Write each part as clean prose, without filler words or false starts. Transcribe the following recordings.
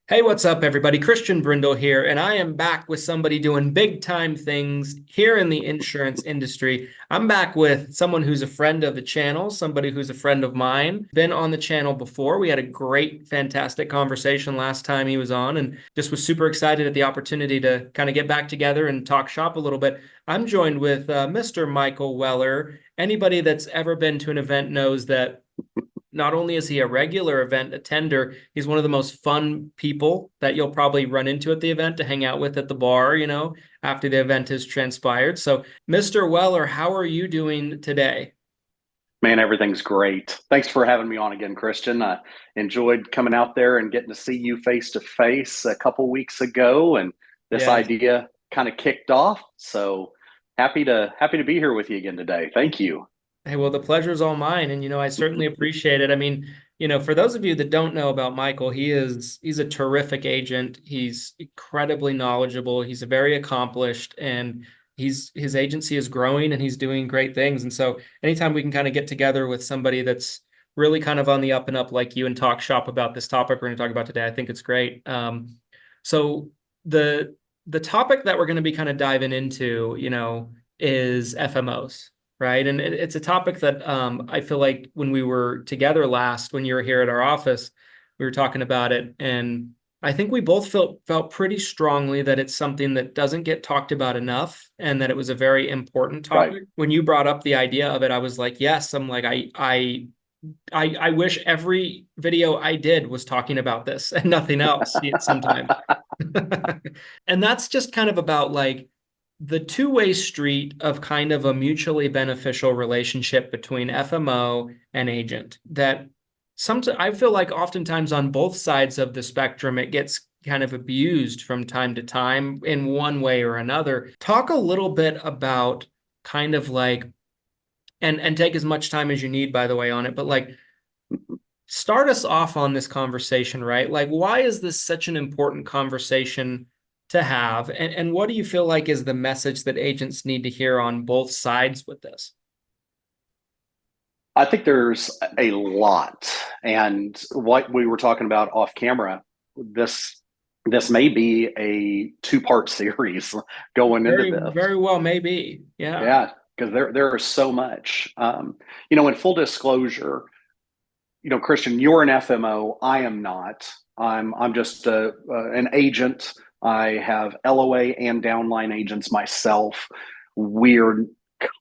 Hey, what's up, everybody? Christian Brindle here, and I am back with somebody doing big time things here in the insurance industry. I'm back with someone who's a friend of the channel, somebody who's a friend of mine, been on the channel before. We had a great, fantastic conversation last time he was on, and just was super excited at the opportunity to kind of get back together and talk shop a little bit. I'm joined with Mr. Michael Weller. Anybody that's ever been to an event knows that not only is he a regular event attender, he's one of the most fun people that you'll probably run into at the event to hang out with at the bar, after the event has transpired. So, Mr. Weller, how are you doing today? Man, everything's great. Thanks for having me on again, Christian. I enjoyed coming out there and getting to see you face to face a couple weeks ago, and this Yes. idea kind of kicked off. So happy to be here with you again today. Thank you. Hey, well, the pleasure is all mine, and I certainly appreciate it. I mean, for those of you that don't know about Michael, he's a terrific agent. He's incredibly knowledgeable. He's very accomplished, and his agency is growing, and he's doing great things. And so, anytime we can kind of get together with somebody that's really kind of on the up and up like you and talk shop about this topic we're going to talk about today, I think it's great. So the topic that we're going to be kind of diving into, is FMOs, right? And it's a topic that I feel like when we were together last, when you were here at our office, we were talking about it, and I think we both felt pretty strongly that it's something that doesn't get talked about enough, and that it was a very important Right. topic. When you brought up the idea of it, I was like, yes. I'm like, I wish every video I did was talking about this and nothing else sometimes. And that's just kind of about like the two-way street of kind of a mutually beneficial relationship between FMO and agent that sometimes I feel like oftentimes on both sides of the spectrum, it gets kind of abused from time to time in one way or another. Talk a little bit about kind of like, and take as much time as you need, by the way, on it, but like start us off on this conversation, right? Like, why is this such an important conversation to have? And what do you feel like is the message that agents need to hear on both sides with this? I think there's a lot. And what we were talking about off camera, this this may be a two-part series going into Very, this. very well, maybe. Yeah. Yeah, because there is so much. In full disclosure, Christian, you're an FMO. I am not. I'm just an agent. I have LOA and downline agents myself. We're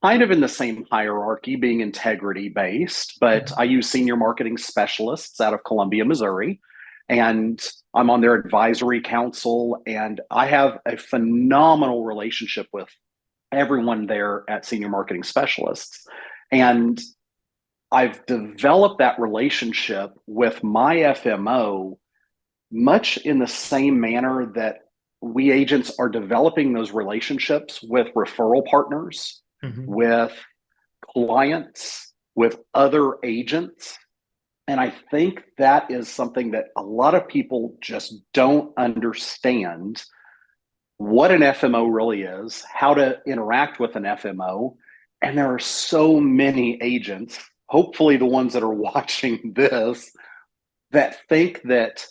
kind of in the same hierarchy, being integrity based, but I use senior marketing specialists out of Columbia, Missouri, and I'm on their advisory council. And I have a phenomenal relationship with everyone there at senior marketing specialists. And I've developed that relationship with my FMO much in the same manner that we agents are developing those relationships with referral partners, Mhm. with clients, with other agents. And I think that is something that a lot of people just don't understand what an FMO really is, how to interact with an FMO. And there are so many agents, hopefully the ones that are watching this, that think that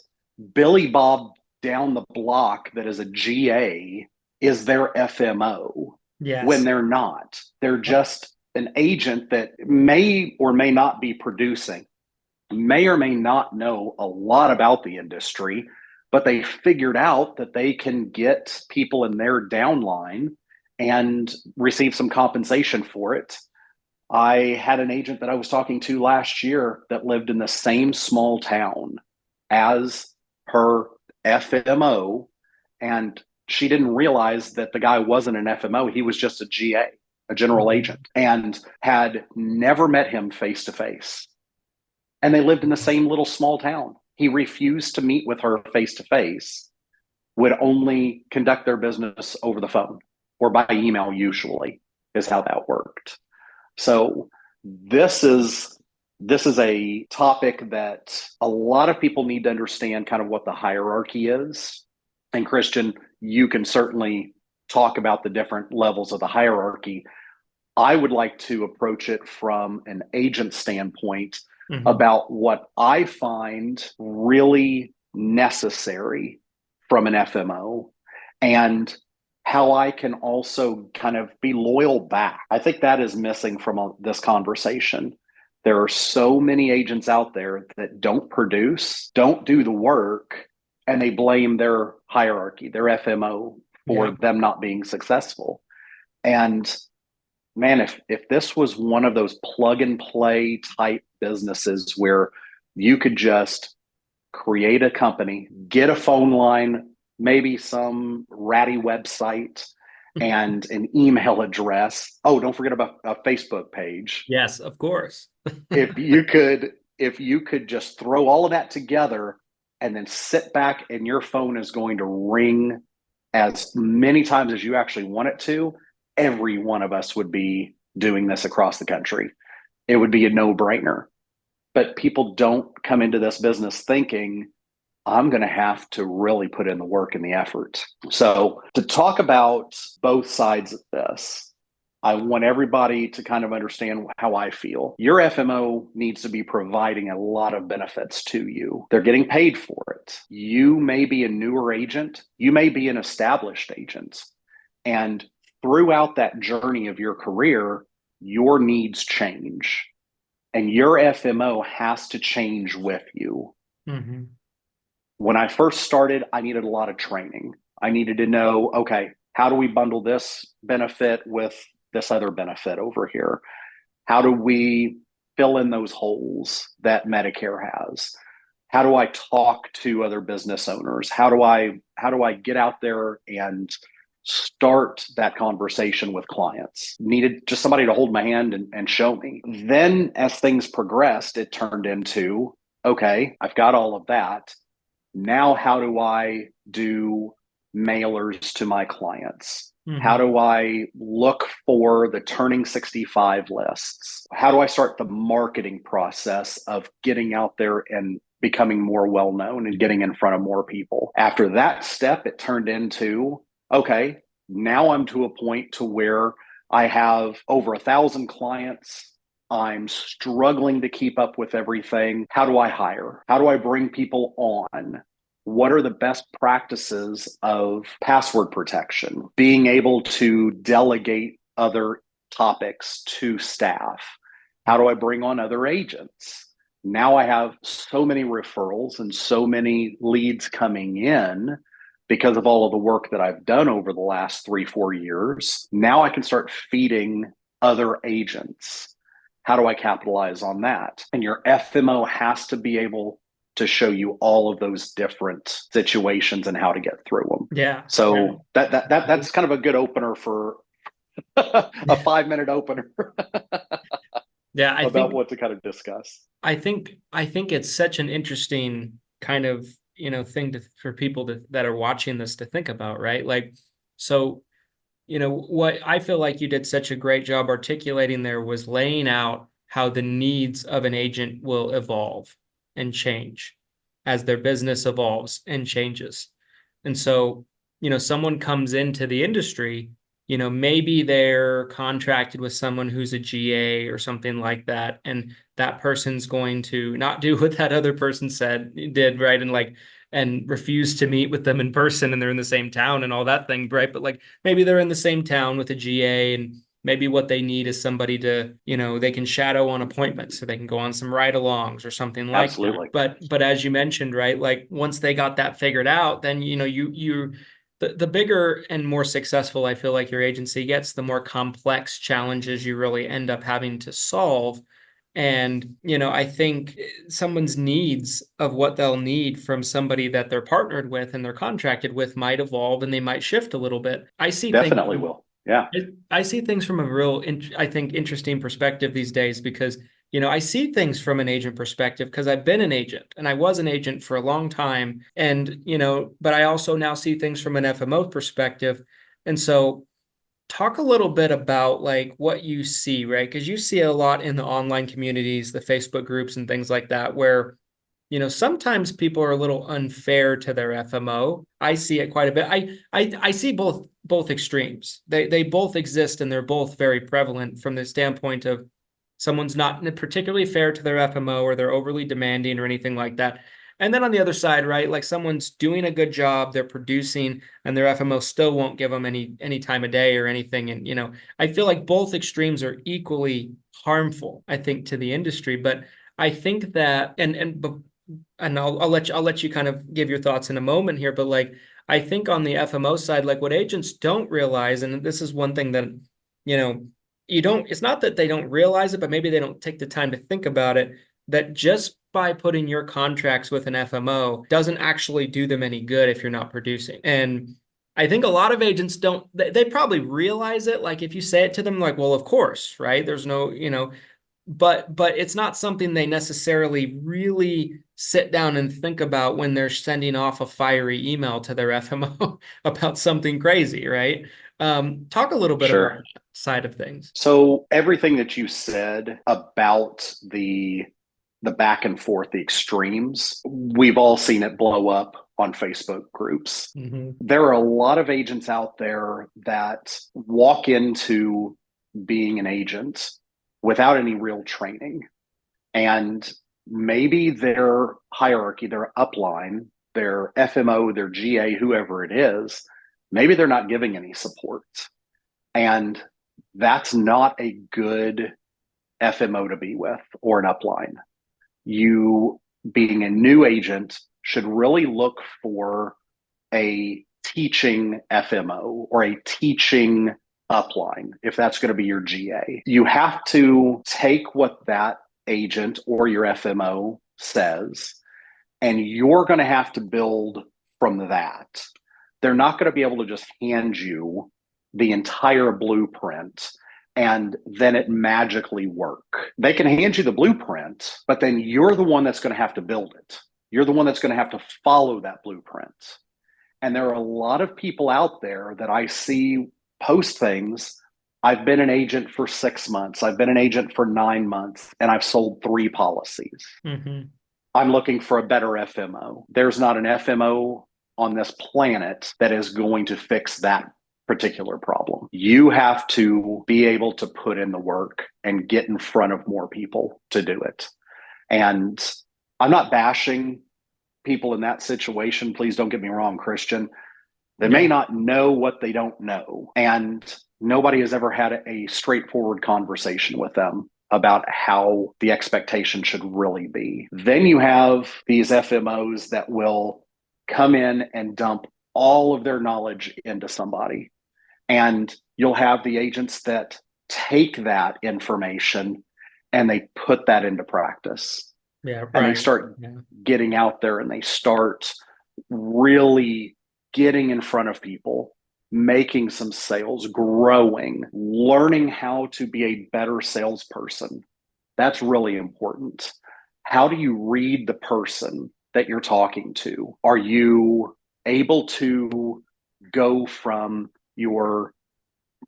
Billy Bob down the block that is a GA is their FMO when Yes. they're not. They're just an agent that may or may not be producing, may or may not know a lot about the industry, but they figured out that they can get people in their downline and receive some compensation for it. I had an agent that I was talking to last year that lived in the same small town as her FMO, and she didn't realize that the guy wasn't an FMO. He was just a GA, a general Mhm. agent, and had never met him face to face. And they lived in the same little small town. He refused to meet with her face to face, would only conduct their business over the phone or by email, usually, is how that worked. So this is this is a topic that a lot of people need to understand kind of what the hierarchy is. And Christian, you can certainly talk about the different levels of the hierarchy. I would like to approach it from an agent standpoint Mhm. about what I find really necessary from an FMO, and how I can also kind of be loyal back. I think that is missing from this conversation. There are so many agents out there that don't produce, don't do the work, and they blame their hierarchy, their FMO, for them not being successful. And man, if this was one of those plug and play type businesses where you could just create a company, get a phone line, maybe some ratty website, and an email address. Oh, don't forget about a Facebook page. Yes, of course. if you could just throw all of that together and then sit back, and your phone is going to ring as many times as you actually want it to, every one of us would be doing this across the country. It would be a no-brainer. But people don't come into this business thinking, I'm going to have to really put in the work and the effort. So to talk about both sides of this, I want everybody to kind of understand how I feel. Your FMO needs to be providing a lot of benefits to you. They're getting paid for it. You may be a newer agent. You may be an established agent. And throughout that journey of your career, your needs change. And your FMO has to change with you. Mm-hmm. When I first started, I needed a lot of training. I needed to know, okay, how do we bundle this benefit with this other benefit over here? How do we fill in those holes that Medicare has? How do I talk to other business owners? How do I get out there and start that conversation with clients? Needed just somebody to hold my hand and show me. Then as things progressed, it turned into, okay, I've got all of that. Now, how do I do mailers to my clients? Mm-hmm. How do I look for the turning 65 lists? How do I start the marketing process of getting out there and becoming more well-known and getting in front of more people? After that step, it turned into, okay, now I'm to a point to where I have over 1,000 clients. I'm struggling to keep up with everything. How do I hire? How do I bring people on? What are the best practices of password protection? Being able to delegate other topics to staff. How do I bring on other agents? Now I have so many referrals and so many leads coming in because of all of the work that I've done over the last 3-4 years. Now I can start feeding other agents. How do I capitalize on that? And your FMO has to be able to show you all of those different situations and how to get through them. Yeah. So that's kind of a good opener for a 5-minute opener. Yeah, I think what to kind of discuss. I think it's such an interesting kind of, thing for people that are watching this to think about, right? Like, so, what I feel like you did such a great job articulating there was laying out how the needs of an agent will evolve and change as their business evolves and changes. And so, someone comes into the industry, maybe they're contracted with someone who's a GA or something like that. And that person's going to not do what that other person did, right? And refuse to meet with them in person, and they're in the same town and all that thing, right? But like maybe they're in the same town with a GA, and maybe what they need is somebody to, they can shadow on appointments, so they can go on some ride-alongs or something like Absolutely. that. But as you mentioned, right, like once they got that figured out, then, the bigger and more successful I feel like your agency gets, the more complex challenges you really end up having to solve. And, I think someone's needs of what they'll need from somebody that they're partnered with and they're contracted with might evolve, and they might shift a little bit. I see definitely will. Yeah. I see things from a real, I think, interesting perspective these days because, I see things from an agent perspective because I've been an agent and I was an agent for a long time. And, but I also now see things from an FMO perspective. And so talk a little bit about like what you see, right? Because you see a lot in the online communities, the Facebook groups and things like that, where, sometimes people are a little unfair to their FMO. I see it quite a bit. I see both extremes. They both exist, and they're both very prevalent from the standpoint of someone's not particularly fair to their FMO, or they're overly demanding or anything like that. And then on the other side, right, like someone's doing a good job, they're producing, and their FMO still won't give them any time of day or anything. And, I feel like both extremes are equally harmful, I think, to the industry. But I think that, and I'll let you kind of give your thoughts in a moment here, but like I think on the FMO side, like what agents don't realize, and this is one thing that, you know, you don't, it's not that they don't realize it, but maybe they don't take the time to think about it, that just by putting your contracts with an FMO doesn't actually do them any good if you're not producing. And I think a lot of agents don't, they probably realize it. Like if you say it to them, like, well, of course, right? There's no, but it's not something they necessarily really sit down and think about when they're sending off a fiery email to their FMO about something crazy, right? Talk a little bit about Sure. that side of things. So everything that you said about the back and forth, the extremes, we've all seen it blow up on Facebook groups. Mm-hmm. There are a lot of agents out there that walk into being an agent without any real training. And maybe their hierarchy, their upline, their FMO, their GA, whoever it is, maybe they're not giving any support. And that's not a good FMO to be with or an upline. You, being a new agent, should really look for a teaching FMO or a teaching upline if that's going to be your GA. You have to take what that agent or your FMO says, and you're going to have to build from that. They're not going to be able to just hand you the entire blueprint and then it magically work. They can hand you the blueprint, but then you're the one that's going to have to build it. You're the one that's going to have to follow that blueprint. And there are a lot of people out there that I see post things. I've been an agent for 6 months. I've been an agent for 9 months, and I've sold 3 policies. Mm-hmm. I'm looking for a better FMO. There's not an FMO on this planet that is going to fix that particular problem. You have to be able to put in the work and get in front of more people to do it. And I'm not bashing people in that situation. Please don't get me wrong, Christian. They may not know what they don't know. And nobody has ever had a straightforward conversation with them about how the expectation should really be. Then you have these FMOs that will come in and dump all of their knowledge into somebody. And you'll have the agents that take that information and they put that into practice. Yeah, right. And they start getting out there and they start really getting in front of people, making some sales, growing, learning how to be a better salesperson. That's really important. How do you read the person that you're talking to? Are you able to go from your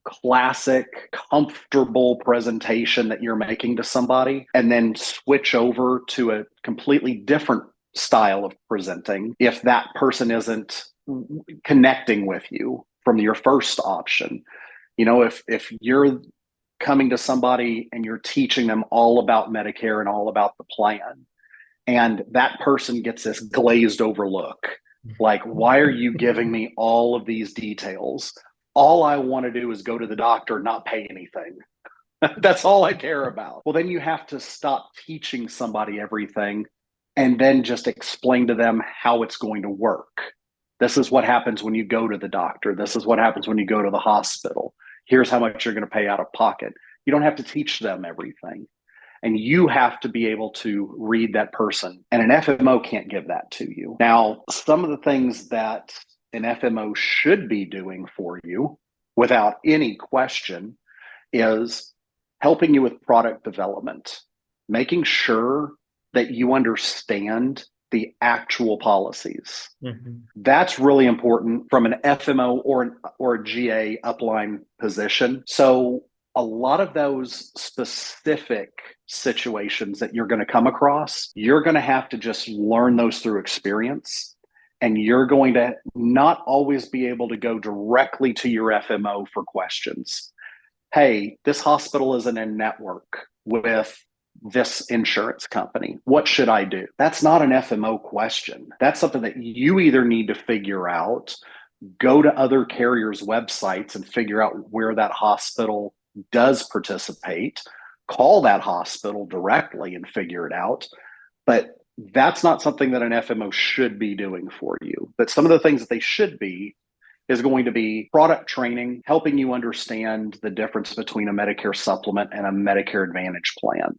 classic, comfortable presentation that you're making to somebody and then switch over to a completely different style of presenting if that person isn't connecting with you from your first option? If you're coming to somebody and you're teaching them all about Medicare and all about the plan, and that person gets this glazed over look, like, why are you giving me all of these details? All I want to do is go to the doctor, not pay anything. That's all I care about. Well, then you have to stop teaching somebody everything and then just explain to them how it's going to work. This is what happens when you go to the doctor. This is what happens when you go to the hospital. Here's how much you're going to pay out of pocket. You don't have to teach them everything. And you have to be able to read that person. And an FMO can't give that to you. Now, some of the things that an FMO should be doing for you, without any question, is helping you with product development, making sure that you understand the actual policies. Mm-hmm. That's really important from an FMO or a GA upline position. So a lot of those specific situations that you're going to come across, you're going to have to just learn those through experience. And you're going to not always be able to go directly to your FMO for questions. Hey, this hospital is in a network with this insurance company. What should I do? That's not an FMO question. That's something that you either need to figure out, go to other carriers' websites and figure out where that hospital does participate, call that hospital directly and figure it out. But that's not something that an FMO should be doing for you. But some of the things that they should be is going to be product training, helping you understand the difference between a Medicare supplement and a Medicare Advantage plan,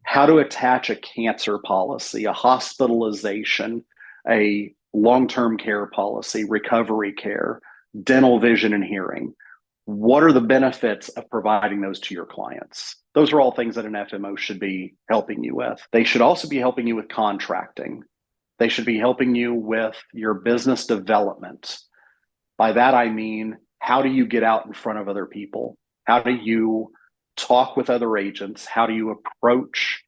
how to attach a cancer policy, a hospitalization, a long-term care policy, recovery care, dental, vision, and hearing. What are the benefits of providing those to your clients? Those are all things that an FMO should be helping you with. They should also be helping you with contracting. They should be helping you with your business development. By that, I mean, how do you get out in front of other people? How do you talk with other agents? How do you approach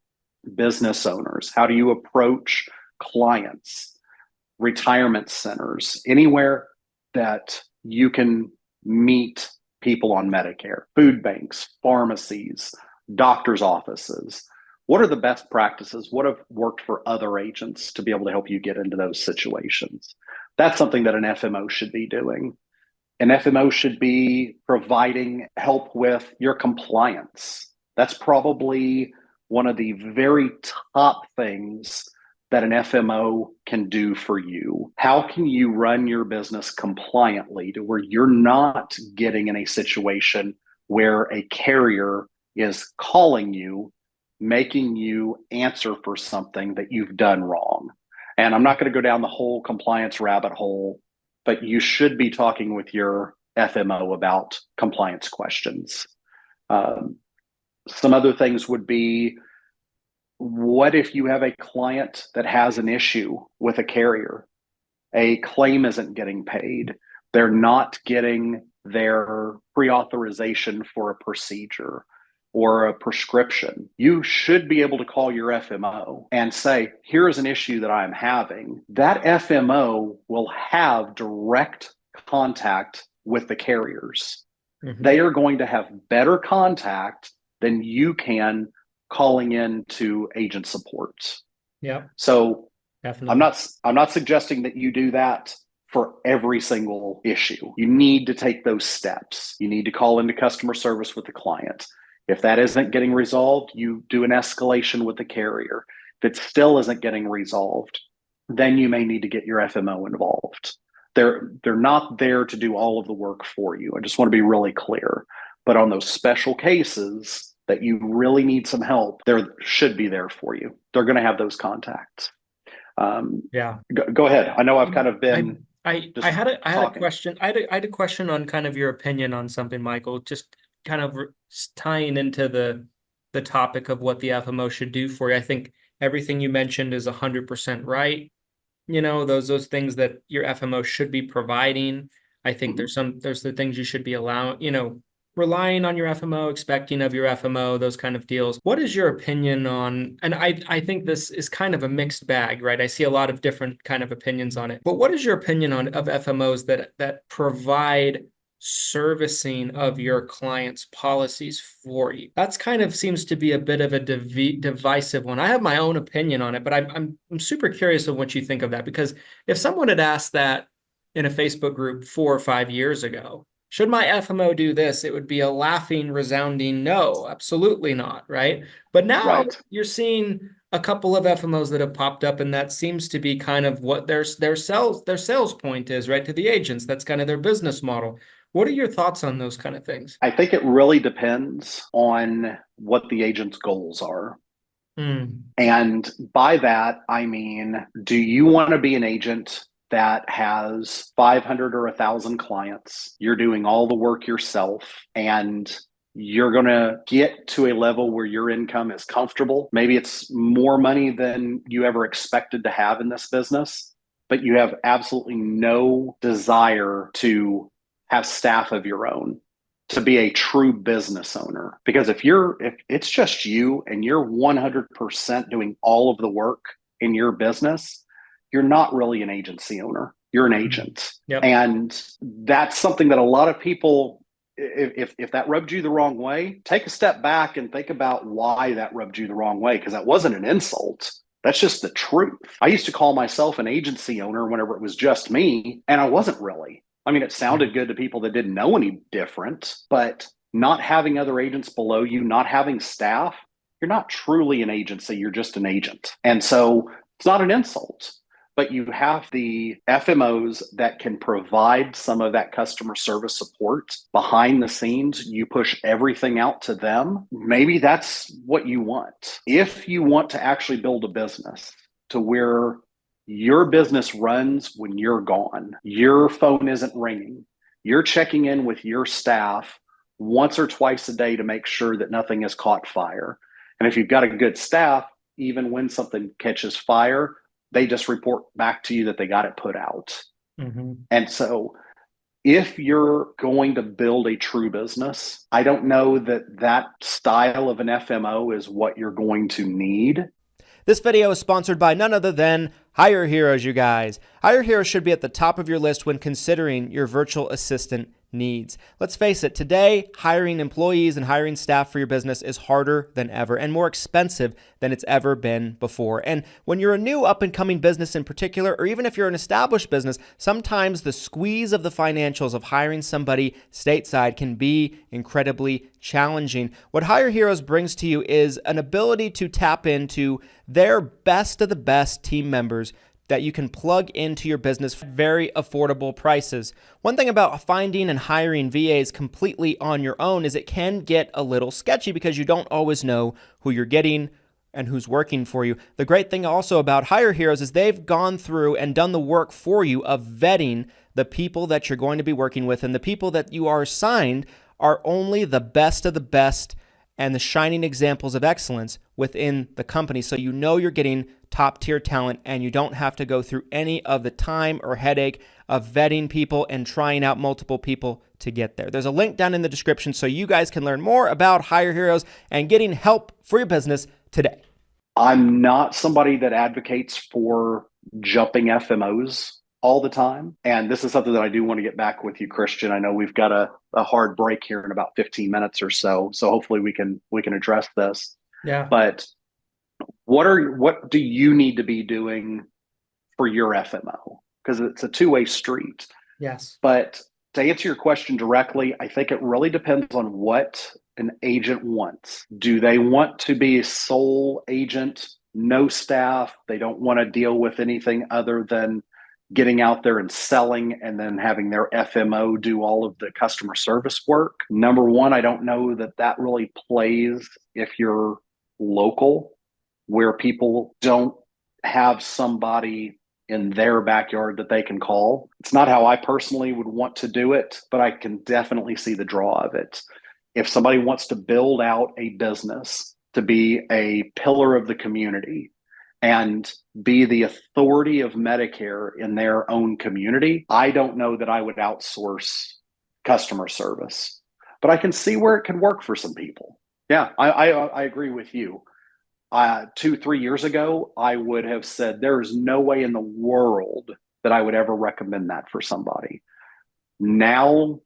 business owners? How do you approach clients, retirement centers, anywhere that you can meet people on Medicare, food banks, pharmacies, doctors' offices? What are the best practices? What have worked for other agents to be able to help you get into those situations? That's something that an FMO should be doing. An FMO should be providing help with your compliance. That's probably one of the very top things that an FMO can do for you. How can you run your business compliantly to where you're not getting in a situation where a carrier is calling you, making you answer for something that you've done wrong? And I'm not going to go down the whole compliance rabbit hole, but you should be talking with your FMO about compliance questions. Some other things would be, what if you have a client that has an issue with a carrier? A claim isn't getting paid. They're not getting their pre-authorization for a procedure or a prescription. You should be able to call your FMO and say, here's an issue that I'm having. That FMO will have direct contact with the carriers. They are going to have better contact than you can calling in to agent support. Yeah. So definitely. I'm not suggesting that you do that for every single issue. You need to take those steps. You need to call into customer service with the client. If that isn't getting resolved, you do an escalation with the carrier. If it still isn't getting resolved, then you may need to get your FMO involved. They're not there to do all of the work for you. I just want to be really clear. But on those special cases that you really need some help, they should be there for you. They're going to have those contacts. Yeah. Go ahead. I know I've kind of been. I had a question. I had a question on kind of your opinion on something, Michael. Just kind of tying into the topic of what the FMO should do for you. I think everything you mentioned is 100% right. You know, those things that your FMO should be providing. I think there's the things you should be relying on your FMO, expecting of your FMO, those kind of deals. What is your opinion on, and I think this is kind of a mixed bag, right? I see a lot of different kind of opinions on it. But what is your opinion of FMOs that provide servicing of your clients' policies for you? That's kind of seems to be a bit of a divisive one. I have my own opinion on it, but I'm super curious of what you think of that, because if someone had asked that in a Facebook group 4 or 5 years ago, should my FMO do this? It would be a laughing, resounding no, absolutely not, right? But now you're seeing a couple of FMOs that have popped up, and that seems to be kind of what their sales point is, right, to the agents. That's kind of their business model. What are your thoughts on those kind of things? I think it really depends on what the agent's goals are. And by that, I mean, do you want to be an agent that has 500 or 1,000 clients? You're doing all the work yourself, and you're going to get to a level where your income is comfortable. Maybe it's more money than you ever expected to have in this business, but you have absolutely no desire to have staff of your own, to be a true business owner. Because if it's just you and you're 100% doing all of the work in your business, you're not really an agency owner. You're an agent. Yep. And that's something that a lot of people if that rubbed you the wrong way, take a step back and think about why that rubbed you the wrong way, because that wasn't an insult. That's just the truth. I used to call myself an agency owner whenever it was just me, and I wasn't really. I mean, it sounded good to people that didn't know any different, but not having other agents below you, not having staff, you're not truly an agency, you're just an agent. And so it's not an insult, but you have the FMOs that can provide some of that customer service support behind the scenes. You push everything out to them. Maybe that's what you want. If you want to actually build a business to where your business runs when you're gone, your phone isn't ringing, you're checking in with your staff once or twice a day to make sure that nothing has caught fire. And if you've got a good staff, even when something catches fire, they just report back to you that they got it put out. Mm-hmm. And so if you're going to build a true business, I don't know that style of an FMO is what you're going to need. This video is sponsored by none other than Hire Heroes, you guys. Hire Heroes should be at the top of your list when considering your virtual assistant needs. Let's face it, today, hiring employees and hiring staff for your business is harder than ever and more expensive than it's ever been before. And when you're a new up-and-coming business in particular, or even if you're an established business, sometimes the squeeze of the financials of hiring somebody stateside can be incredibly challenging. What Hire Heroes brings to you is an ability to tap into their best of the best team members that you can plug into your business for very affordable prices. One thing about finding and hiring VAs completely on your own is it can get a little sketchy because you don't always know who you're getting and who's working for you. The great thing also about Hire Heroes is they've gone through and done the work for you of vetting the people that you're going to be working with, and the people that you are assigned are only the best of the best and the shining examples of excellence within the company. So you know you're getting top tier talent and you don't have to go through any of the time or headache of vetting people and trying out multiple people to get there. There's a link down in the description so you guys can learn more about Hire Heroes and getting help for your business today. I'm not somebody that advocates for jumping FMOs all the time. And this is something that I do want to get back with you, Christian. I know we've got a hard break here in about 15 minutes or so. So hopefully we can address this. Yeah. But what do you need to be doing for your FMO? Because it's a two-way street. Yes. But to answer your question directly, I think it really depends on what an agent wants. Do they want to be a sole agent, no staff? They don't want to deal with anything other than getting out there and selling and then having their FMO do all of the customer service work. Number one, I don't know that really plays if you're local, where people don't have somebody in their backyard that they can call. It's not how I personally would want to do it, but I can definitely see the draw of it. If somebody wants to build out a business to be a pillar of the community and be the authority of Medicare in their own community, I don't know that I would outsource customer service, but I can see where it can work for some people. Yeah, I agree with you. 2-3 years ago, I would have said there's no way in the world that I would ever recommend that for somebody. Now,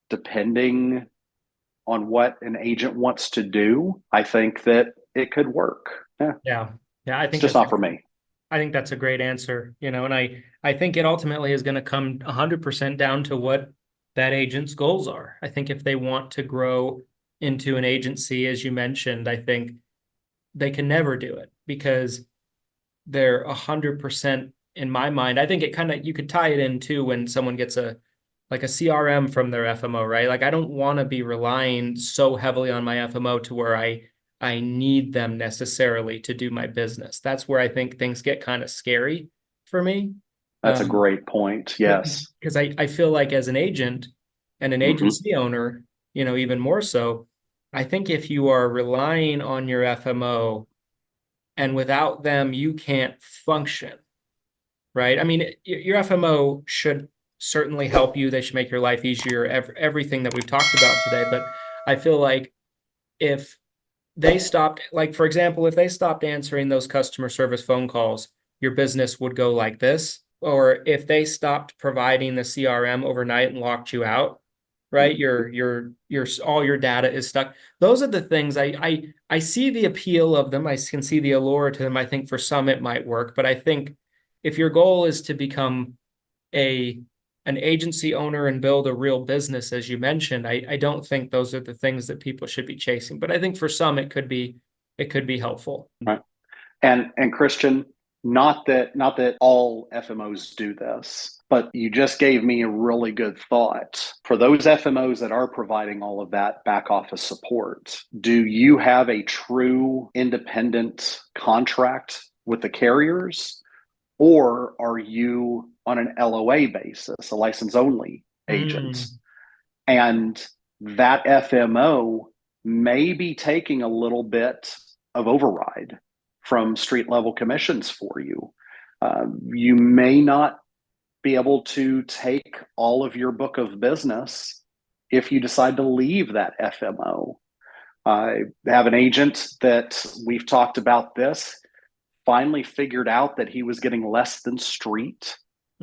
depending on what an agent wants to do, I think that it could work. Yeah. I think it's just not for me. I think that's a great answer, and I think it ultimately is going to come 100% down to what that agent's goals are. I think if they want to grow into an agency, as you mentioned, I think they can never do it because they're 100% in my mind. I think it kind of, you could tie it in too when someone gets a CRM from their FMO, right? Like I don't want to be relying so heavily on my FMO to where I need them necessarily to do my business. That's where I think things get kind of scary for me. That's a great point. Yes. Because I feel like as an agent and an agency owner, even more so, I think if you are relying on your FMO and without them, you can't function, right? I mean, your FMO should certainly help you. They should make your life easier, everything that we've talked about today. But I feel like if they stopped, like, for example, if they stopped answering those customer service phone calls, your business would go like this. Or if they stopped providing the CRM overnight and locked you out, right? Your all your data is stuck. Those are the things I see the appeal of them. I can see the allure to them. I think for some it might work, but I think if your goal is to become an agency owner and build a real business, as you mentioned, I don't think those are the things that people should be chasing. But I think for some it could be helpful. Right. And Christian, not that all FMOs do this, but you just gave me a really good thought. For those FMOs that are providing all of that back office support, do you have a true independent contract with the carriers, or are you on an LOA basis, a license only agent? And that FMO may be taking a little bit of override from street level commissions for you. You may not be able to take all of your book of business if you decide to leave that FMO. I have an agent that we've talked about this, finally figured out that he was getting less than street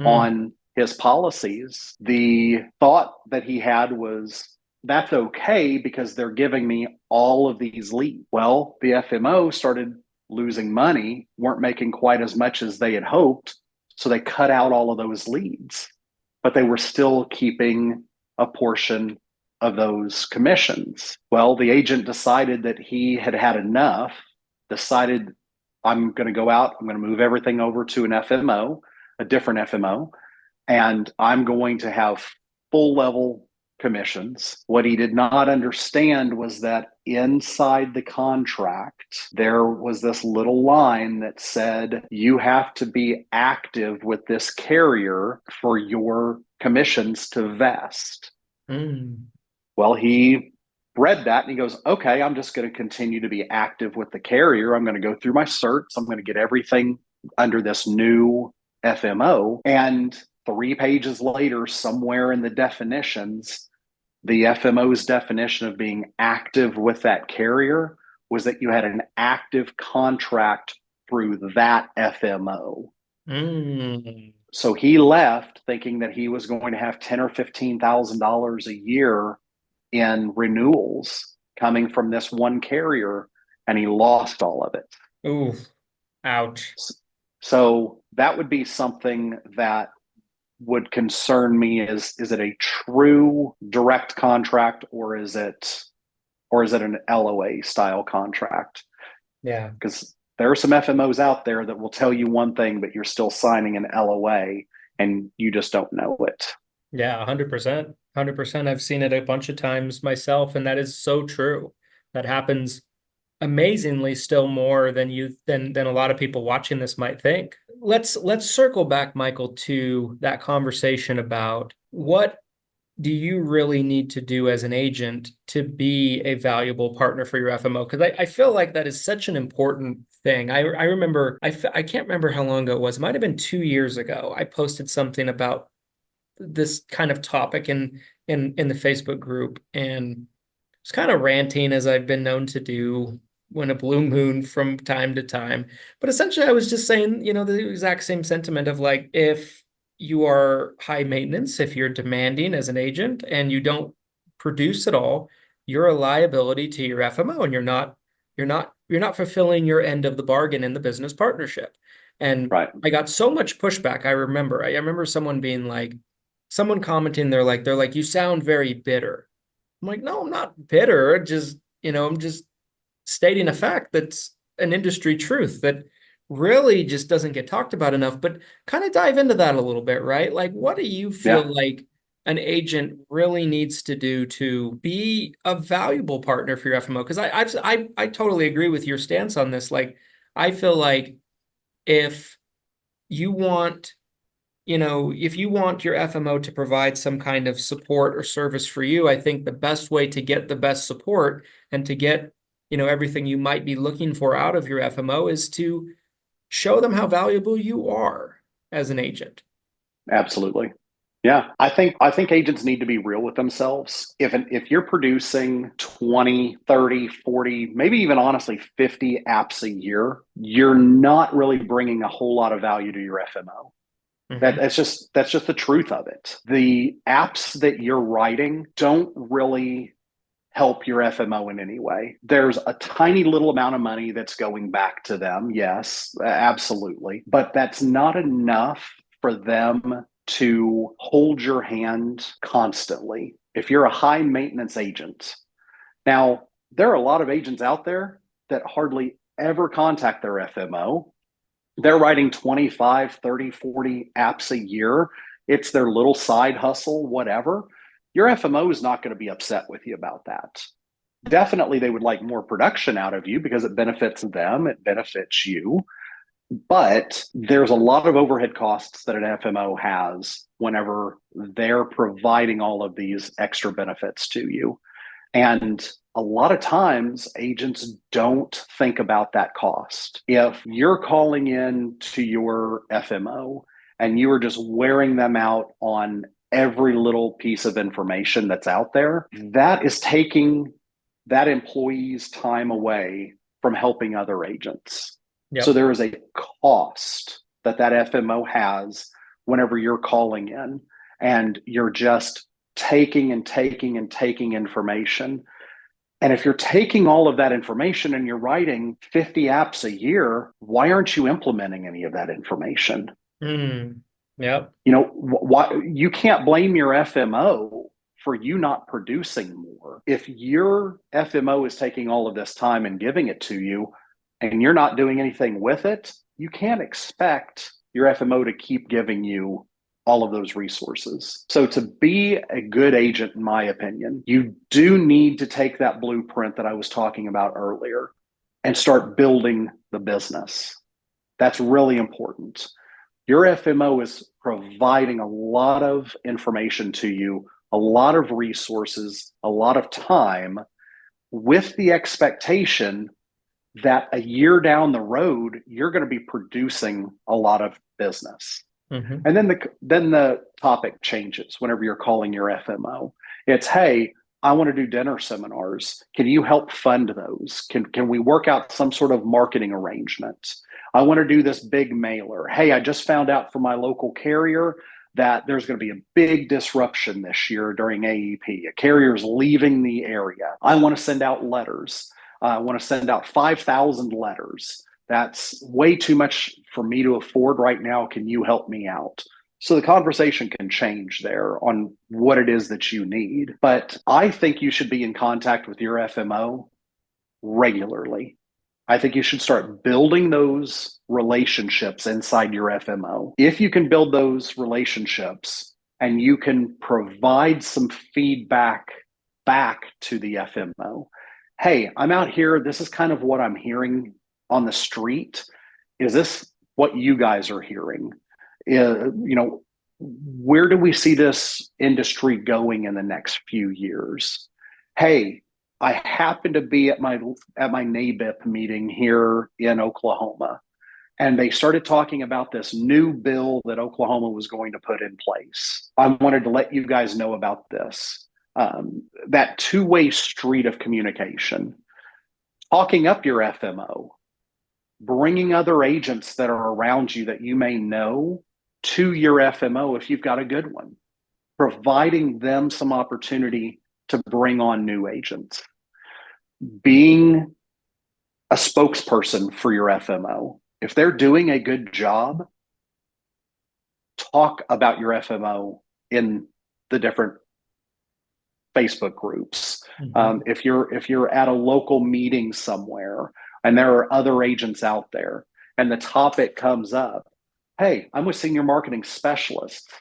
on his policies. The thought that he had was, that's okay because they're giving me all of these leads. Well, the FMO started losing money, weren't making quite as much as they had hoped, so they cut out all of those leads, but they were still keeping a portion of those commissions. Well, the agent decided that he had had enough, decided, I'm going to go out, I'm going to move everything over to an FMO, a different FMO, and I'm going to have full level commissions. What he did not understand was that inside the contract, there was this little line that said, you have to be active with this carrier for your commissions to vest. Well, he read that and he goes, okay, I'm just going to continue to be active with the carrier. I'm going to go through my certs. I'm going to get everything under this new FMO. And 3 pages later, somewhere in the definitions, the FMO's definition of being active with that carrier was that you had an active contract through that FMO. So he left thinking that he was going to have $10,000 or $15,000 a year in renewals coming from this one carrier, and he lost all of it. Ooh, ouch. So that would be something that would concern me. Is it a true direct contract, or is it an LOA style contract? Yeah. Because there are some FMOs out there that will tell you one thing, but you're still signing an LOA and you just don't know it. Yeah, 100%. 100%. I've seen it a bunch of times myself, and that is so true. That happens amazingly still more than a lot of people watching this might think. Let's circle back, Michael, to that conversation about what do you really need to do as an agent to be a valuable partner for your FMO? Because I feel like that is such an important thing. I remember, I can't remember how long ago it was. It might have been 2 years ago. I posted something about this kind of topic in the Facebook group, and it's kind of ranting, as I've been known to do when a blue moon from time to time. But essentially I was just saying, the exact same sentiment of like, if you are high maintenance, if you're demanding as an agent and you don't produce at all, you're a liability to your FMO, and you're not fulfilling your end of the bargain in the business partnership. And right. I got so much pushback. I remember someone being like, someone commenting, they're like, you sound very bitter. I'm like, no, I'm not bitter. Just, I'm just stating a fact that's an industry truth that really just doesn't get talked about enough. But kind of dive into that a little bit, right? Like, what do you feel like an agent really needs to do to be a valuable partner for your FMO? Because I totally agree with your stance on this. Like, I feel like if you want your FMO to provide some kind of support or service for you, I think the best way to get the best support and to get, everything you might be looking for out of your FMO is to show them how valuable you are as an agent. Absolutely. Yeah. I think agents need to be real with themselves. If you're producing 20, 30, 40, maybe even honestly 50 apps a year, you're not really bringing a whole lot of value to your FMO. Mm-hmm. That's just the truth of it. The apps that you're writing don't really help your FMO in any way. There's a tiny little amount of money that's going back to them. Yes, absolutely. But that's not enough for them to hold your hand constantly. If you're a high maintenance agent, now there are a lot of agents out there that hardly ever contact their FMO. They're writing 25, 30, 40 apps a year. It's their little side hustle, whatever. Your FMO is not going to be upset with you about that. Definitely, they would like more production out of you because it benefits them, it benefits you. But there's a lot of overhead costs that an FMO has whenever they're providing all of these extra benefits to you. And a lot of times agents don't think about that cost. If you're calling in to your FMO and you are just wearing them out on every little piece of information that's out there, that is taking that employee's time away from helping other agents. Yep. So there is a cost that FMO has whenever you're calling in and you're just taking information. And if you're taking all of that information and you're writing 50 apps a year, why aren't you implementing any of that information? Yep. Why you can't blame your FMO for you not producing more. If your FMO is taking all of this time and giving it to you and you're not doing anything with it, you can't expect your FMO to keep giving you all of those resources. So to be a good agent, in my opinion, you do need to take that blueprint that I was talking about earlier and start building the business. That's really important. Your FMO is providing a lot of information to you, a lot of resources, a lot of time, with the expectation that a year down the road, you're going to be producing a lot of business. Mm-hmm. And then the topic changes whenever you're calling your FMO. It's, hey, I want to do dinner seminars. Can you help fund those? Can we work out some sort of marketing arrangement? I want to do this big mailer. Hey, I just found out from my local carrier that there's going to be a big disruption this year during AEP. A carrier's leaving the area. I want to send out letters. I want to send out 5,000 letters. That's way too much for me to afford right now. Can you help me out? So the conversation can change there on what it is that you need. But I think you should be in contact with your FMO regularly. I think you should start building those relationships inside your FMO. If you can build those relationships and you can provide some feedback back to the FMO, hey, I'm out here. This is kind of what I'm hearing on the street. Is this what you guys are hearing? Where do we see this industry going in the next few years? Hey, I happen to be at my NABIP meeting here in Oklahoma, and they started talking about this new bill that Oklahoma was going to put in place. I wanted to let you guys know about this. That two-way street of communication, talking up your FMO, bringing other agents that are around you that you may know to your FMO if you've got a good one, providing them some opportunity to bring on new agents, being a spokesperson for your FMO. If they're doing a good job, talk about your FMO in the different Facebook groups. Mm-hmm. If you're at a local meeting somewhere and there are other agents out there and the topic comes up, hey, I'm with senior marketing specialists.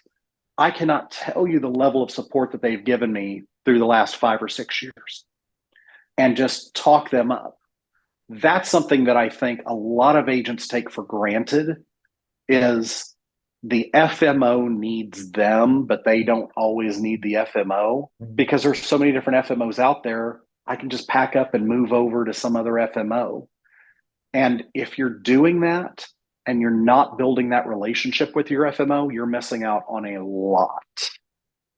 I cannot tell you the level of support that they've given me through the last 5 or 6 years, and just talk them up. That's something that I think a lot of agents take for granted, is the FMO needs them, but they don't always need the FMO, because there's so many different FMOs out there. I can just pack up and move over to some other FMO. And if you're doing that and you're not building that relationship with your FMO, you're missing out on a lot,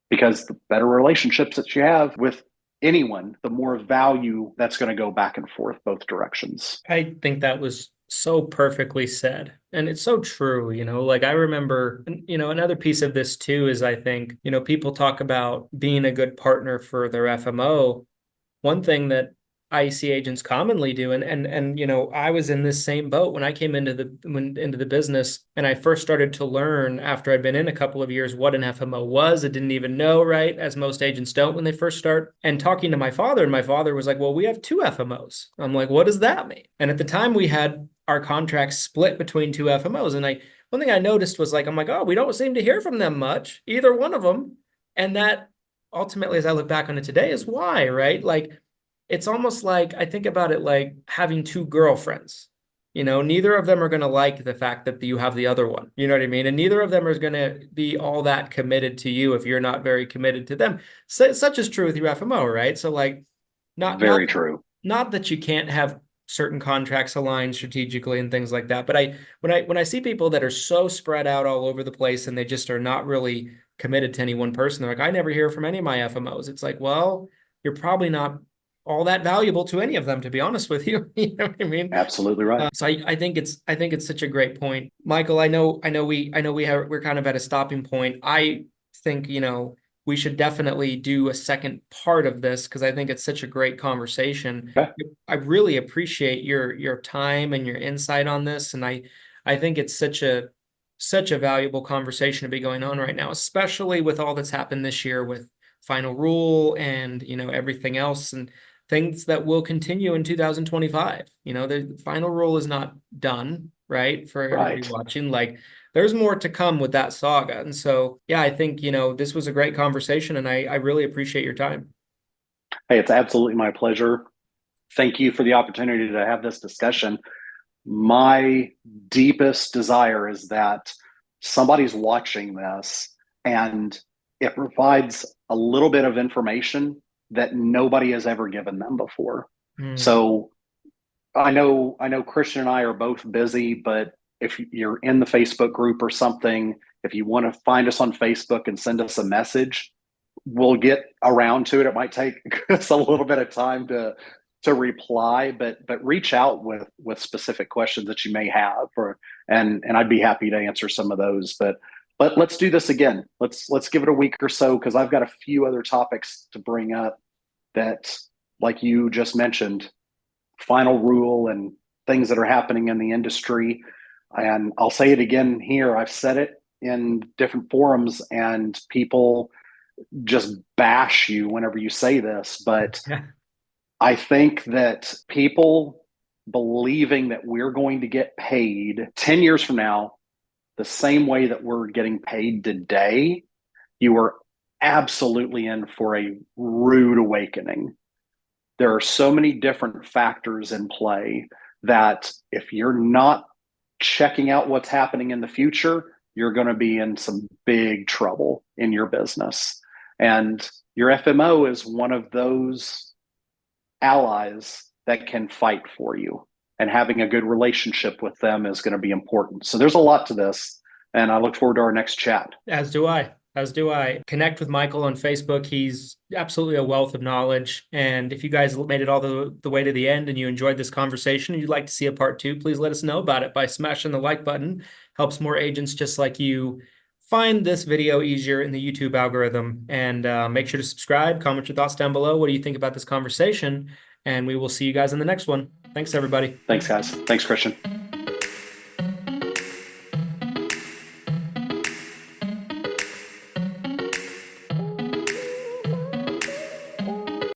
because the better relationships that you have with anyone, the more value that's going to go back and forth both directions. I think that was So perfectly said. And it's so true, like I remember, another piece of this too is I think, people talk about being a good partner for their FMO. One thing that I see agents commonly do, and I was in this same boat when I came into the business, and I first started to learn after I'd been in a couple of years what an FMO was. I didn't even know, right? As most agents don't when they first start. And talking to my father, and my father was like, "Well, we have two FMOs." I'm like, "What does that mean?" And at the time, we had our contracts split between two FMOs, and one thing I noticed was like, I'm like, "Oh, we don't seem to hear from them much, either one of them," and that ultimately, as I look back on it today, is why, right? Like, it's almost like I think about it like having two girlfriends. Neither of them are going to like the fact that you have the other one. You know what I mean? And neither of them is going to be all that committed to you if you're not very committed to them. So, such is true with your FMO, right? So, like, not Very true. Not that you can't have certain contracts aligned strategically and things like that, but when I see people that are so spread out all over the place and they just are not really committed to any one person, they're like, "I never hear from any of my FMOs." It's like, well, you're probably not all that valuable to any of them, to be honest with you. You know what I mean? Absolutely right. So I think it's such a great point, Michael. We're kind of at a stopping point. I think we should definitely do a second part of this because I think it's such a great conversation. Okay. I really appreciate your time and your insight on this, and I think it's such a valuable conversation to be going on right now, especially with all that's happened this year with final rule and everything else and things that will continue in 2025. The final rule is not done, right? For everybody watching, like there's more to come with that saga. And so, yeah, I think, this was a great conversation and I really appreciate your time. Hey, it's absolutely my pleasure. Thank you for the opportunity to have this discussion. My deepest desire is that somebody's watching this and it provides a little bit of information that nobody has ever given them before. So I know Christian and I are both busy, but if you're in the Facebook group or something, if you want to find us on Facebook and send us a message, we'll get around to it. It might take us a little bit of time to reply, but reach out with specific questions that you may have, and I'd be happy to answer some of those. But let's do this again. Let's give it a week or so because I've got a few other topics to bring up that, like you just mentioned, final rule and things that are happening in the industry. And I'll say it again here. I've said it in different forums and people just bash you whenever you say this, but I think that people believing that we're going to get paid 10 years from now the same way that we're getting paid today, you are absolutely in for a rude awakening. There are so many different factors in play that if you're not checking out what's happening in the future, you're going to be in some big trouble in your business. And your FMO is one of those allies that can fight for you. And having a good relationship with them is going to be important. So there's a lot to this, and I look forward to our next chat. As do I. Connect with Michael on Facebook. He's absolutely a wealth of knowledge. And if you guys made it all the way to the end and you enjoyed this conversation and you'd like to see a part 2, please let us know about it by smashing the like button. Helps more agents just like you find this video easier in the YouTube algorithm. And make sure to subscribe, comment your thoughts down below. What do you think about this conversation? And we will see you guys in the next one. Thanks, everybody. Thanks, guys. Thanks, Christian.